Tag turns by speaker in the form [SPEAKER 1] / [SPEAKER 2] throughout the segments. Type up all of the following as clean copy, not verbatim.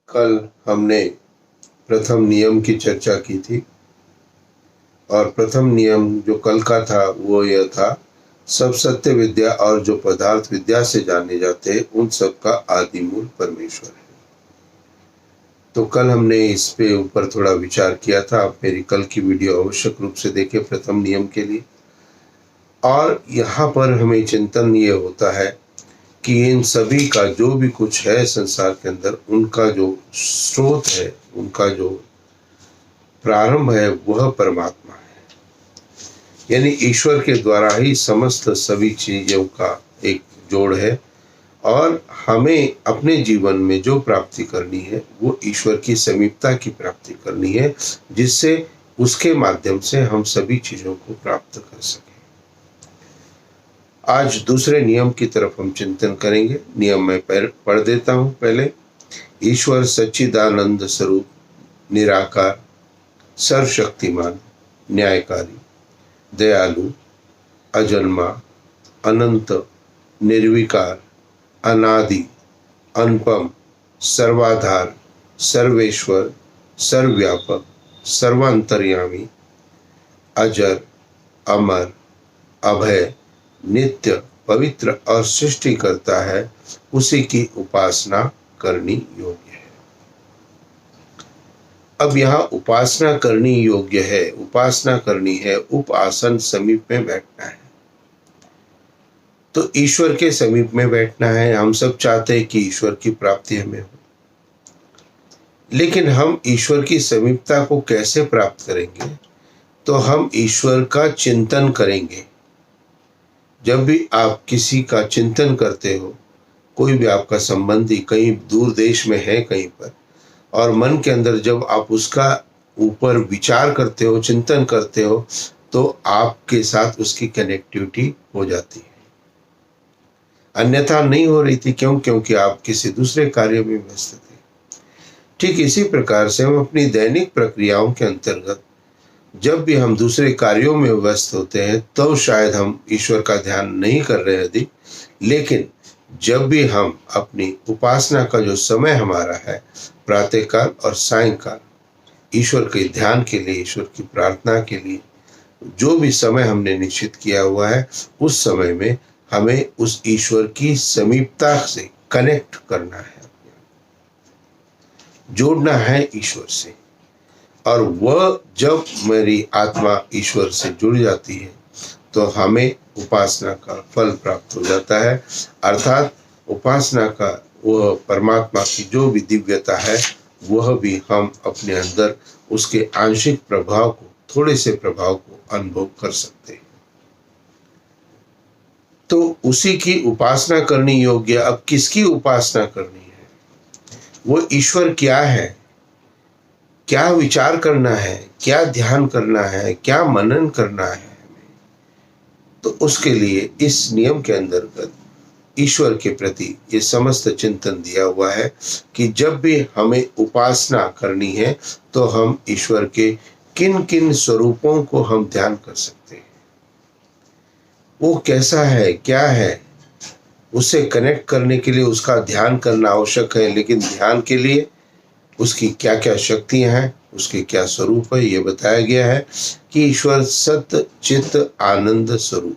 [SPEAKER 1] कल हमने प्रथम नियम की चर्चा की थी और प्रथम नियम जो कल का था वो यह था, सब सत्य विद्या और जो पदार्थ विद्या से जाने जाते हैं उन सब का आदि मूल परमेश्वर है। तो कल हमने इस पे ऊपर थोड़ा विचार किया था। आप मेरी कल की वीडियो आवश्यक रूप से देखें प्रथम नियम के लिए। और यहाँ पर हमें चिंतन ये होता है कि इन सभी का जो भी कुछ है संसार के अंदर, उनका जो स्रोत है, उनका जो प्रारंभ है वह परमात्मा है। यानी ईश्वर के द्वारा ही समस्त सभी चीजों का एक जोड़ है और हमें अपने जीवन में जो प्राप्ति करनी है वो ईश्वर की समीपता की प्राप्ति करनी है, जिससे उसके माध्यम से हम सभी चीजों को प्राप्त कर सकें। आज दूसरे नियम की तरफ हम चिंतन करेंगे। नियम मैं पढ़ देता हूं पहले। ईश्वर सच्चिदानंद स्वरूप, निराकार, सर्वशक्तिमान, न्यायकारी, दयालु, अजन्मा, अनंत, निर्विकार, अनादि, अनुपम, सर्वाधार, सर्वेश्वर, सर्वव्यापक, सर्वांतर्यामी, अजर, अमर, अभय, नित्य, पवित्र और सृष्टि करता है, उसी की उपासना करनी योग्य है। अब यहाँ उपासना करनी योग्य है, उपासना करनी है, उपासन समीप में बैठना है। तो ईश्वर के समीप में बैठना है। हम सब चाहते हैं कि ईश्वर की प्राप्ति हमें हो, लेकिन हम ईश्वर की समीपता को कैसे प्राप्त करेंगे? तो हम ईश्वर का चिंतन करेंगे। जब भी आप किसी का चिंतन करते हो, कोई भी आपका संबंधी कहीं दूर देश में है कहीं पर, और मन के अंदर जब आप उसका ऊपर विचार करते हो, चिंतन करते हो, तो आपके साथ उसकी कनेक्टिविटी हो जाती है। अन्यथा नहीं हो रही थी। क्यों? क्योंकि आप किसी दूसरे कार्य में व्यस्त थे। ठीक इसी प्रकार से हम अपनी दैनिक प्रक्रियाओं के अंतर्गत जब भी हम दूसरे कार्यों में व्यस्त होते हैं तो शायद हम ईश्वर का ध्यान नहीं कर रहे अधिक, लेकिन जब भी हम अपनी उपासना का जो समय हमारा है, प्रातःकाल और सायंकाल, ईश्वर के ध्यान के लिए, ईश्वर की प्रार्थना के लिए जो भी समय हमने निश्चित किया हुआ है, उस समय में हमें उस ईश्वर की समीपता से कनेक्ट करना है, जोड़ना है ईश्वर से। और वह जब मेरी आत्मा ईश्वर से जुड़ जाती है तो हमें उपासना का फल प्राप्त हो जाता है। अर्थात उपासना का वह परमात्मा की जो भी दिव्यता है वह भी हम अपने अंदर उसके आंशिक प्रभाव को, थोड़े से प्रभाव को अनुभव कर सकते हैं। तो उसी की उपासना करनी योग्य। अब किसकी उपासना करनी है? वो ईश्वर क्या है, क्या विचार करना है, क्या ध्यान करना है, क्या मनन करना है हमें। तो उसके लिए इस नियम के अंतर्गत ईश्वर के प्रति ये समस्त चिंतन दिया हुआ है कि जब भी हमें उपासना करनी है तो हम ईश्वर के किन किन स्वरूपों को हम ध्यान कर सकते हैं, वो कैसा है, क्या है, उससे कनेक्ट करने के लिए उसका ध्यान करना आवश्यक है। लेकिन ध्यान के लिए उसकी क्या क्या शक्तियां हैं, उसके क्या स्वरूप है, ये बताया गया है कि ईश्वर सत्य चित्त आनंद स्वरूप,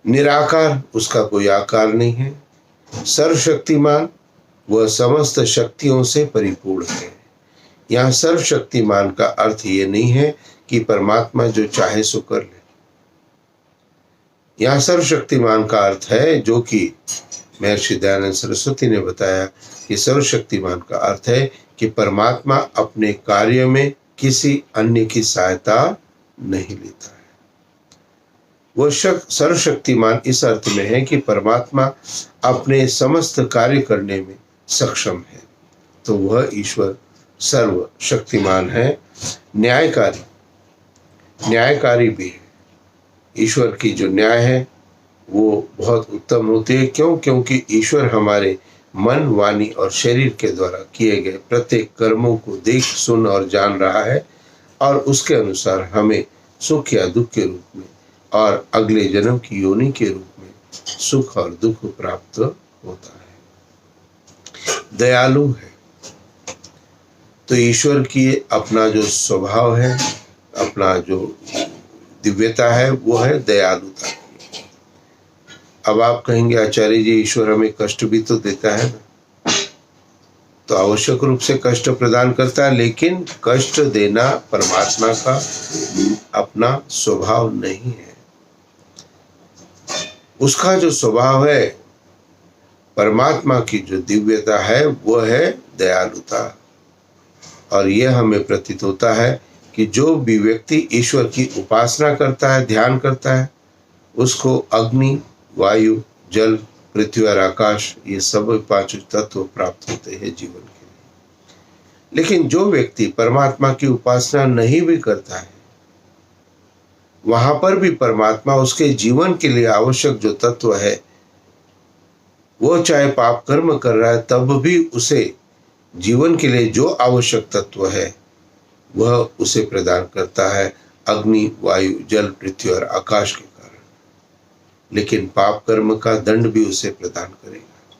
[SPEAKER 1] निराकार, उसका कोई आकार नहीं है, सर्वशक्तिमान, वह समस्त शक्तियों से परिपूर्ण है। यहाँ सर्वशक्तिमान का अर्थ ये नहीं है कि परमात्मा जो चाहे सो कर ले। यहाँ सर्वशक्तिमान का अर्थ है, जो कि महर्षि दयानंद सरस्वती ने बताया कि सर्वशक्तिमान का अर्थ है कि परमात्मा अपने कार्य में किसी अन्य की सहायता नहीं लेता है। वह सर्वशक्तिमान इस अर्थ में है कि परमात्मा अपने समस्त कार्य करने में सक्षम है। तो वह ईश्वर सर्वशक्तिमान है। न्यायकारी, न्यायकारी भी है। ईश्वर की जो न्याय है वो बहुत उत्तम होती है। क्यों? क्योंकि ईश्वर हमारे मन, वाणी और शरीर के द्वारा किए गए प्रत्येक कर्मों को देख, सुन और जान रहा है और उसके अनुसार हमें सुख या दुख के रूप में और अगले जन्म की योनि के रूप में सुख और दुख प्राप्त होता है। दयालु है। तो ईश्वर की अपना जो स्वभाव है, अपना जो दिव्यता है, वो है दयालुता। अब आप कहेंगे आचार्य जी ईश्वर हमें कष्ट भी तो देता है ना। तो आवश्यक रूप से कष्ट प्रदान करता है, लेकिन कष्ट देना परमात्मा का अपना स्वभाव नहीं है। उसका जो स्वभाव है, परमात्मा की जो दिव्यता है, वो है दयालुता। और यह हमें प्रतीत होता है कि जो भी व्यक्ति ईश्वर की उपासना करता है, ध्यान करता है, उसको अग्नि, वायु, जल, पृथ्वी और आकाश, ये सब पांच तत्व प्राप्त होते हैं जीवन के लिए। लेकिन जो व्यक्ति परमात्मा की उपासना नहीं भी करता है, वहां पर भी परमात्मा उसके जीवन के लिए आवश्यक जो तत्व है, वो चाहे पाप कर्म कर रहा है तब भी उसे जीवन के लिए जो आवश्यक तत्व है वह उसे प्रदान करता है, अग्नि, वायु, जल, पृथ्वी और आकाश के कारण। लेकिन पाप कर्म का दंड भी उसे प्रदान करेगा।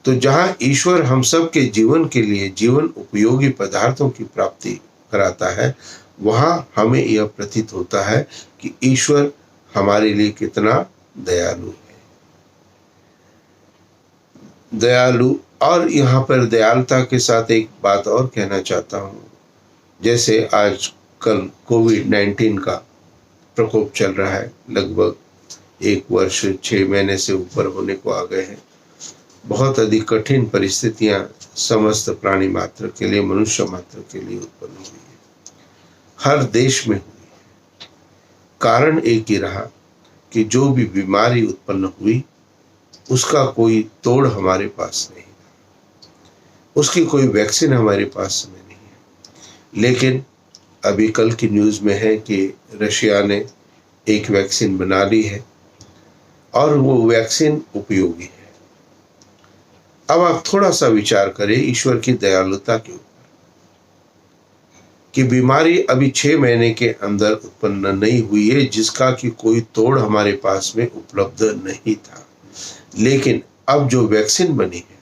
[SPEAKER 1] तो जहां ईश्वर हम सब के जीवन के लिए जीवन उपयोगी पदार्थों की प्राप्ति कराता है, वहां हमें यह प्रतीत होता है कि ईश्वर हमारे लिए कितना दयालु है। दयालु, और यहाँ पर दयालुता के साथ एक बात और कहना चाहता हूँ। जैसे आज कल कोविड-19 का प्रकोप चल रहा है, लगभग 1 वर्ष 6 महीने से ऊपर होने को आ गए हैं। बहुत अधिक कठिन परिस्थितियां समस्त प्राणी मात्र के लिए, मनुष्य मात्र के लिए उत्पन्न हुई है, हर देश में हुई है। कारण एक ही रहा कि जो भी बीमारी उत्पन्न हुई उसका कोई तोड़ हमारे पास नहीं, उसकी कोई वैक्सीन हमारे पास में नहीं है। लेकिन अभी कल की न्यूज़ में है कि रशिया ने एक वैक्सीन बना ली है और वो वैक्सीन उपयोगी है। अब आप थोड़ा सा विचार करें ईश्वर की दयालुता के ऊपर, कि बीमारी अभी 6 महीने के अंदर उत्पन्न नहीं हुई है, जिसका कि कोई तोड़ हमारे पास में उपलब्ध नहीं था। लेकिन अब जो वैक्सीन बनी है,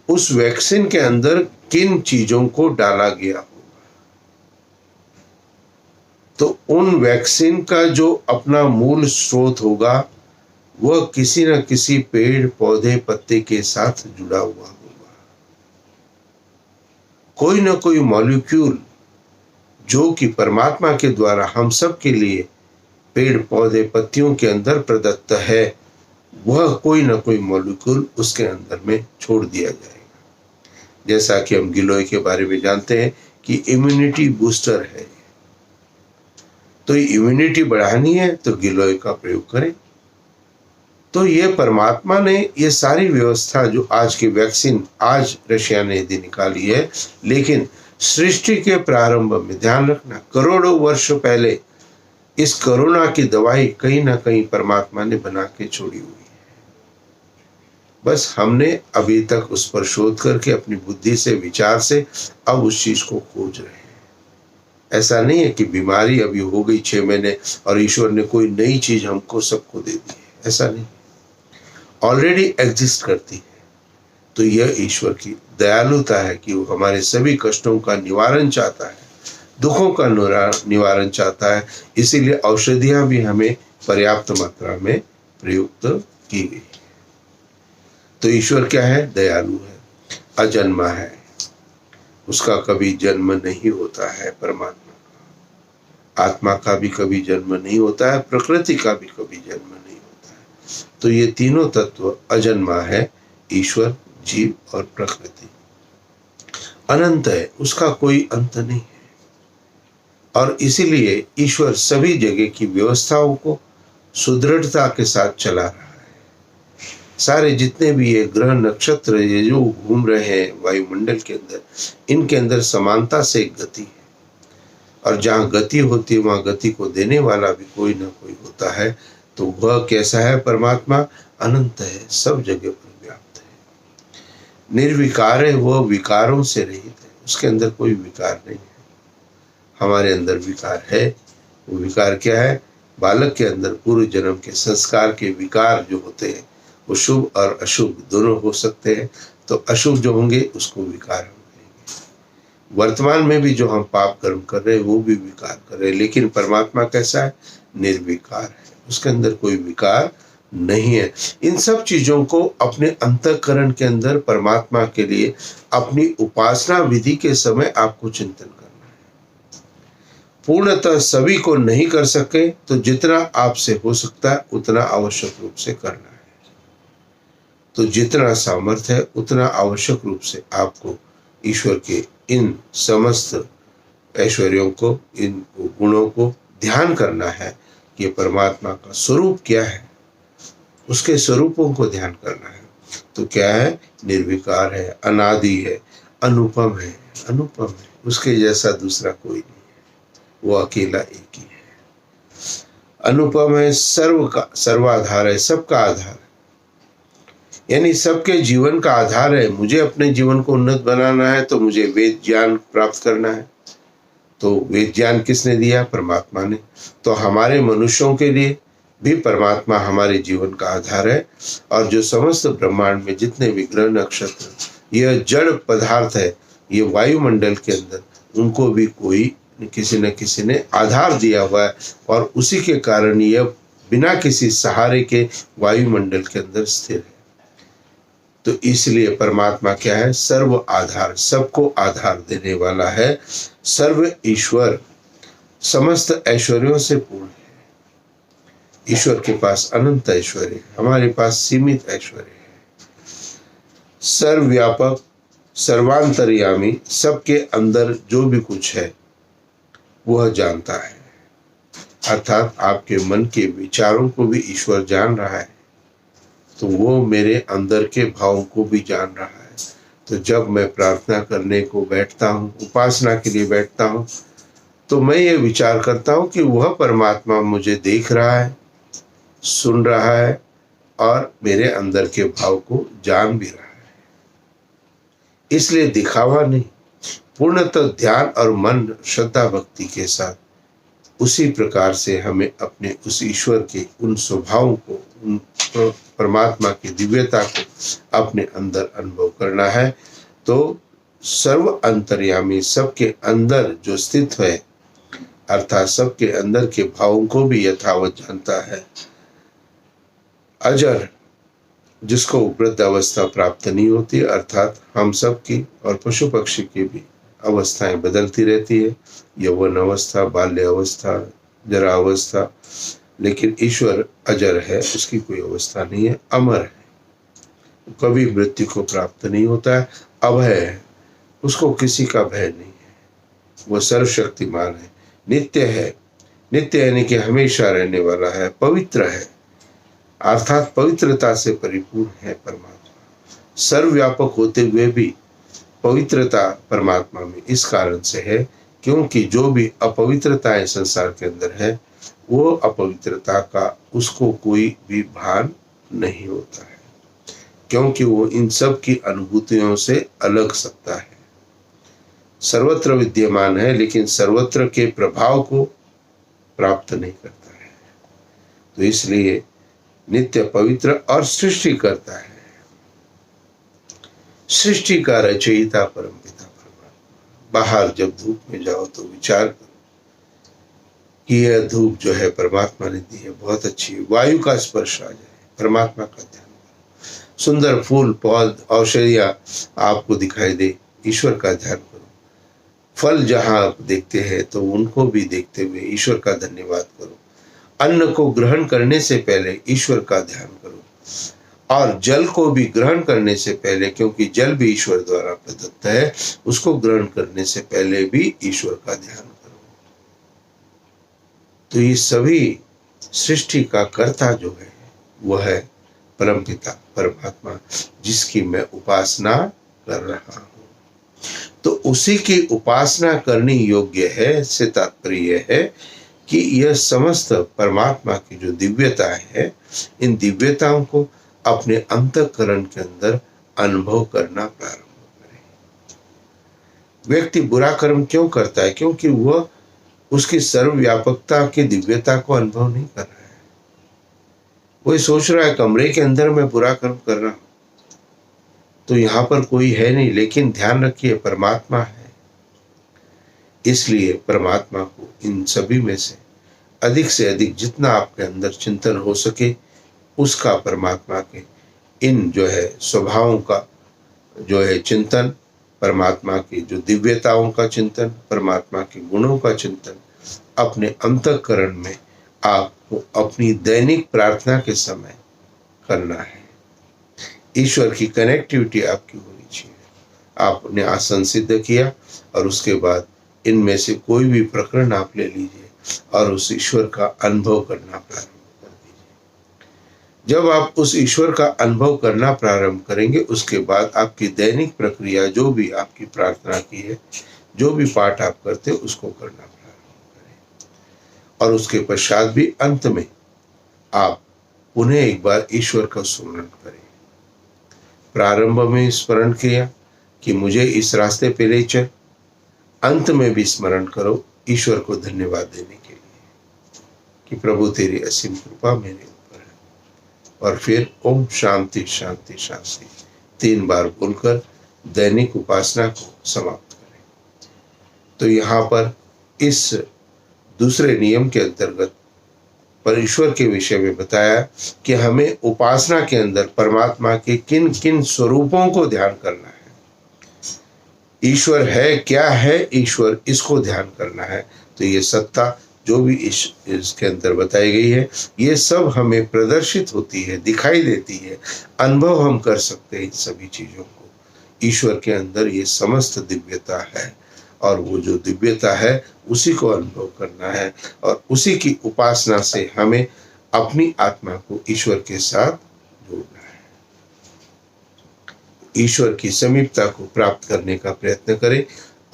[SPEAKER 1] उस वैक्सीन के अंदर किन चीजों को डाला गया होगा, तो उन वैक्सीन का जो अपना मूल स्रोत होगा वह किसी न किसी पेड़, पौधे, पत्ते के साथ जुड़ा हुआ होगा। कोई न कोई मॉलिक्यूल जो कि परमात्मा के द्वारा हम सब के लिए पेड़, पौधे, पत्तियों के अंदर प्रदत्त है, वह कोई न कोई मॉलिक्यूल उसके अंदर में छोड़ दिया जाएगा। जैसा कि हम गिलोय के बारे में जानते हैं कि इम्यूनिटी बूस्टर है, तो इम्यूनिटी बढ़ानी है तो गिलोय का प्रयोग करें। तो ये परमात्मा ने ये सारी व्यवस्था, जो आज की वैक्सीन आज रशिया ने यदि निकाली है, लेकिन सृष्टि के प्रारंभ में ध्यान रखना, करोड़ों वर्ष पहले इस कोरोना की दवाई कहीं ना कहीं परमात्मा ने बना के छोड़ी हुई है। बस हमने अभी तक उस पर शोध करके अपनी बुद्धि से, विचार से अब उस चीज को खोज रहे हैं। ऐसा नहीं है कि बीमारी अभी हो गई 6 महीने और ईश्वर ने कोई नई चीज हमको सबको दे दी है, ऐसा नहीं, ऑलरेडी एग्जिस्ट करती है। तो यह ईश्वर की दयालुता है कि वो हमारे सभी कष्टों का निवारण चाहता है, दुखों का निवारण चाहता है। इसीलिए औषधियां भी हमें पर्याप्त मात्रा में प्रयुक्त की गई। तो ईश्वर क्या है? दयालु है, अजन्मा है, उसका कभी जन्म नहीं होता है। परमात्मा का, आत्मा का भी कभी जन्म नहीं होता है, प्रकृति का भी कभी जन्म नहीं होता है। तो ये तीनों तत्व अजन्मा है, ईश्वर, जीव और प्रकृति। अनंत है, उसका कोई अंत नहीं है। और इसीलिए ईश्वर सभी जगह की व्यवस्थाओं को सुदृढ़ता के साथ चला रहा है। सारे जितने भी ये ग्रह, नक्षत्र ये जो घूम रहे हैं वायुमंडल के अंदर, इनके अंदर समानता से एक गति है। और जहाँ गति होती है वहाँ गति को देने वाला भी कोई ना कोई होता है। तो वह कैसा है? परमात्मा अनंत है, सब जगह पर व्याप्त है, निर्विकार है, वह विकारों से रहित है, उसके अंदर कोई विकार नहीं है। हमारे अंदर विकार है। वो विकार क्या है? बालक के अंदर पूर्व जन्म के संस्कार के विकार जो होते हैं वो शुभ और अशुभ दोनों हो सकते हैं। तो अशुभ जो होंगे उसको विकार हम कहेंगे। वर्तमान में भी जो हम पाप कर्म कर रहे हैं वो भी विकार कर रहे हैं, लेकिन परमात्मा कैसा है? निर्विकार है, उसके अंदर कोई विकार नहीं है। इन सब चीजों को अपने अंतःकरण के अंदर परमात्मा के लिए अपनी उपासना विधि के समय आपको चिंतन करना है। पूर्णतः सभी को नहीं कर सके तो जितना आपसे हो सकता है उतना आवश्यक रूप से करना है। तो जितना सामर्थ्य है उतना आवश्यक रूप से आपको ईश्वर के इन समस्त ऐश्वर्यों को, इन गुणों को ध्यान करना है कि परमात्मा का स्वरूप क्या है, उसके स्वरूपों को ध्यान करना है। तो क्या है? निर्विकार है, अनादि है, अनुपम है। अनुपम है, उसके जैसा दूसरा कोई नहीं है, वो अकेला एक ही है। अनुपम है, सर्व का सर्वाधार है, सबका आधार है, यानी सबके जीवन का आधार है। मुझे अपने जीवन को उन्नत बनाना है तो मुझे वेद ज्ञान प्राप्त करना है। तो वेद ज्ञान किसने दिया? परमात्मा ने। तो हमारे मनुष्यों के लिए भी परमात्मा हमारे जीवन का आधार है। और जो समस्त ब्रह्मांड में जितने भी ग्रह नक्षत्र, यह जड़ पदार्थ है, ये वायुमंडल के अंदर, उनको भी कोई किसी न किसी ने आधार दिया हुआ है, और उसी के कारण यह बिना किसी सहारे के वायुमंडल के अंदर स्थिर है। तो इसलिए परमात्मा क्या है? सर्व आधार, सबको आधार देने वाला है। सर्व ईश्वर, समस्त ऐश्वर्यों से पूर्ण है। ईश्वर के पास अनंत ऐश्वर्य है, हमारे पास सीमित ऐश्वर्य है। सर्वव्यापक, सर्वांतर्यामी, सबके अंदर जो भी कुछ है वह जानता है। अर्थात आपके मन के विचारों को भी ईश्वर जान रहा है, तो वो मेरे अंदर के भावों को भी जान रहा है। तो जब मैं प्रार्थना करने को बैठता हूँ, उपासना के लिए बैठता हूँ, तो मैं ये विचार करता हूँ कि वह परमात्मा मुझे देख रहा है, सुन रहा है और मेरे अंदर के भाव को जान भी रहा है। इसलिए दिखावा नहीं, पूर्णतः ध्यान और मन, श्रद्धा, भक्ति के साथ उसी प्रकार से हमें अपने उस ईश्वर के उन स्वभावों को, उन परमात्मा की दिव्यता को अपने अंदर अनुभव करना है। तो सर्व अंतर्यामी, सबके अंदर जो स्थित है, अर्थात सबके अंदर के भावों को भी यथावत जानता है। अजर, जिसको वृद्ध अवस्था प्राप्त नहीं होती, अर्थात हम सब की और पशु पक्षी की भी अवस्थाएं बदलती रहती है, यौवन अवस्था, बाल्य अवस्था, जरा अवस्था, लेकिन ईश्वर अजर है, उसकी कोई अवस्था नहीं है, अमर है, कभी मृत्यु को प्राप्त नहीं होता है, अभय है, उसको किसी का भय नहीं है, वह सर्वशक्तिमान है, नित्य है, नित्य यानी कि हमेशा रहने वाला है, पवित्र है, अर्थात पवित्रता से परिपूर्ण है परमात्मा। सर्वव्यापक होते हुए भी पवित्रता परमात्मा में इस कारण से है क्योंकि जो भी अपवित्रताएं संसार के अंदर है, वो अपवित्रता का उसको कोई भी भान नहीं होता है, क्योंकि वो इन सब की अनुभूतियों से अलग सत्ता है, सर्वत्र विद्यमान है, लेकिन सर्वत्र के प्रभाव को प्राप्त नहीं करता है। तो इसलिए नित्य पवित्र और सृष्टि करता है। सृष्टि का रचयिता परमपिता परमात्मा। बाहर जब धूप में जाओ तो विचार करो कि यह धूप जो है परमात्मा ने दी है, बहुत अच्छी। वायु का स्पर्श आ जाए, परमात्मा का ध्यान करो। सुंदर फूल, पौध, औषधियां आपको दिखाई दे, ईश्वर का ध्यान करो। फल जहां आप देखते हैं तो उनको भी देखते हुए ईश्वर का धन्यवाद करो। अन्न को ग्रहण करने से पहले ईश्वर का ध्यान करो, और जल को भी ग्रहण करने से पहले, क्योंकि जल भी ईश्वर द्वारा प्रदत्त है, उसको ग्रहण करने से पहले भी ईश्वर का ध्यान करो। तो ये सभी सृष्टि का कर्ता जो है वह है परमपिता परमात्मा, जिसकी मैं उपासना कर रहा हूं। तो उसी की उपासना करनी योग्य है, से तात्पर्य है कि यह समस्त परमात्मा की जो दिव्यता है, इन दिव्यताओं को अपने अंतःकरण के अंदर अनुभव करना प्रारंभ करें। व्यक्ति बुरा कर्म क्यों करता है? क्योंकि वह उसकी सर्वव्यापकता की दिव्यता को अनुभव नहीं कर रहा है। कोई सोच रहा है कमरे के अंदर मैं बुरा कर्म कर रहा हूं, तो यहाँ पर कोई है नहीं, लेकिन ध्यान रखिए परमात्मा है। इसलिए परमात्मा को इन सभी में से अधिक जितना आपके अंदर चिंतन हो सके उसका परमात्मा के इन जो है स्वभावों का जो है चिंतन, परमात्मा की जो दिव्यताओं का चिंतन, परमात्मा के गुणों का चिंतन अपने अंतःकरण में आपको अपनी दैनिक प्रार्थना के समय करना है। ईश्वर की कनेक्टिविटी आपकी होनी चाहिए। आपने आसन सिद्ध किया और उसके बाद इनमें से कोई भी प्रकरण आप ले लीजिए और उस ईश्वर का अनुभव करना प्रारंभ कर दीजिए। जब आप उस ईश्वर का अनुभव करना प्रारंभ करेंगे, उसके बाद आपकी दैनिक प्रक्रिया जो भी आपकी प्रार्थना की है, जो भी पाठ आप करते हैं, उसको करना प्रारंभ करें। और उसके पश्चात भी अंत में आप पुनः एक बार ईश्वर का स्मरण करें। प्रारंभ में स्मरण किया कि मुझे इस रास्ते पे ले चल, अंत में भी स्मरण करो ईश्वर को धन्यवाद देने के लिए कि प्रभु तेरी असीम कृपा मेरे ऊपर है। और फिर ओम शांति शांति शांति 3 बार बोलकर दैनिक उपासना को समाप्त करें। तो यहाँ पर इस दूसरे नियम के अंतर्गत परमेश्वर के विषय में बताया कि हमें उपासना के अंदर परमात्मा के किन किन स्वरूपों को ध्यान करना है। ईश्वर है, क्या है ईश्वर, इसको ध्यान करना है। तो ये सत्ता जो भी इसके अंदर बताई गई है, ये सब हमें प्रदर्शित होती है, दिखाई देती है, अनुभव हम कर सकते हैं इन सभी चीजों को। ईश्वर के अंदर ये समस्त दिव्यता है और वो जो दिव्यता है उसी को अनुभव करना है और उसी की उपासना से हमें अपनी आत्मा को ईश्वर के साथ जोड़ना है। ईश्वर की समीपता को प्राप्त करने का प्रयत्न करें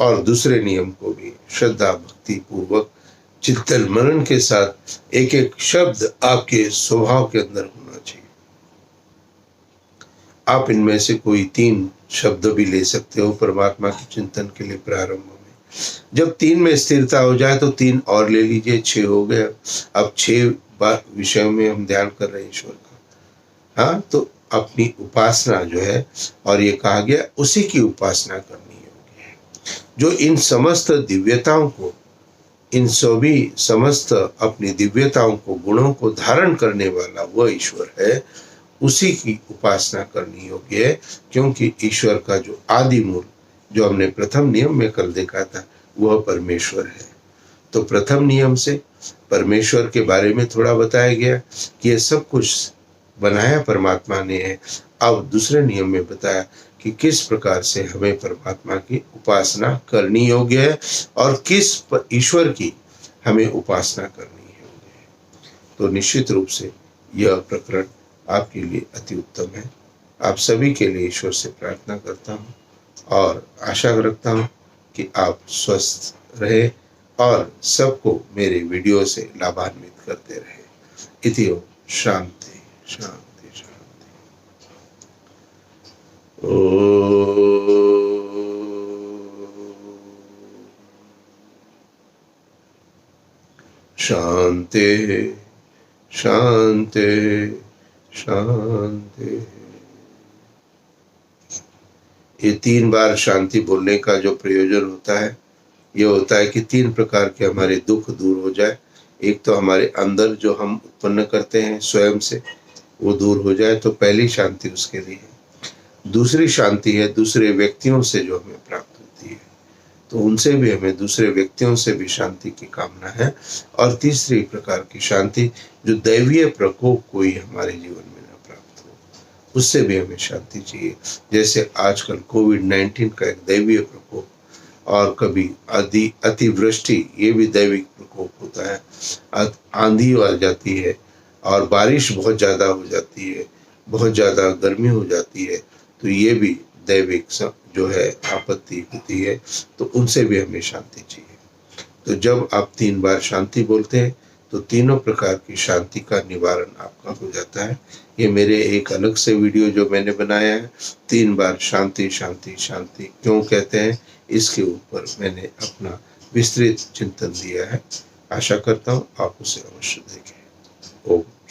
[SPEAKER 1] और दूसरे नियम को भी श्रद्धा भक्ति पूर्वक चिंतन मनन के साथ एक एक शब्द आपके स्वभाव के अंदर होना चाहिए। आप इनमें से कोई 3 शब्द भी ले सकते हो परमात्मा के चिंतन के लिए प्रारंभ में। जब 3 में स्थिरता हो जाए तो 3 और ले लीजिए, 6 हो गया। अब 6 बार विषयों में हम ध्यान कर रहे हैं ईश्वर का। हाँ, तो अपनी उपासना जो है, और ये कहा गया उसी की उपासना करनी होगी जो इन समस्त दिव्यताओं को, इन सभी समस्त अपनी दिव्यताओं को, गुणों को धारण करने वाला वह ईश्वर है, उसी की उपासना करनी योग्य है। क्योंकि ईश्वर का जो आदि मूल, जो हमने प्रथम नियम में कल देखा था, वह परमेश्वर है। तो प्रथम नियम से परमेश्वर के बारे में थोड़ा बताया गया कि ये सब कुछ बनाया परमात्मा ने है। अब दूसरे नियम में बताया कि किस प्रकार से हमें परमात्मा की उपासना करनी योग्य है और किस ईश्वर की हमें उपासना करनी योग्य है। तो निश्चित रूप से यह प्रकरण आपके लिए अति उत्तम है। आप सभी के लिए ईश्वर से प्रार्थना करता हूँ और आशा रखता हूँ कि आप स्वस्थ रहे और सबको मेरे वीडियो से लाभान्वित करते रहे। इति ओम शांति शांति शांति। शांति शांति शांति। ये 3 बार शांति बोलने का जो प्रयोजन होता है, ये होता है कि 3 प्रकार के हमारे दुख दूर हो जाए। एक तो हमारे अंदर जो हम उत्पन्न करते हैं स्वयं से, वो दूर हो जाए, तो पहली शांति उसके लिए है। दूसरी शांति है दूसरे व्यक्तियों से जो हमें प्राप्त होती है, तो उनसे भी हमें, दूसरे व्यक्तियों से भी शांति की कामना है। और तीसरी प्रकार की शांति जो दैवीय प्रकोप कोई हमारे जीवन में न प्राप्त हो, उससे भी हमें शांति चाहिए। जैसे आजकल कोविड-19 का एक दैवीय प्रकोप, और कभी अतिवृष्टि, ये भी दैविक प्रकोप होता है। आंधी आ जाती है और बारिश बहुत ज़्यादा हो जाती है, बहुत ज़्यादा गर्मी हो जाती है, तो ये भी दैविक जो है आपत्ति होती है, तो उनसे भी हमें शांति चाहिए। तो जब आप 3 बार शांति बोलते हैं तो तीनों प्रकार की शांति का निवारण आपका हो जाता है। ये मेरे एक अलग से वीडियो जो मैंने बनाया है, 3 बार शांति शांति शांति क्यों कहते हैं, इसके ऊपर मैंने अपना विस्तृत चिंतन दिया है। आशा करता हूँ आप उसे अवश्य देखें। ओम।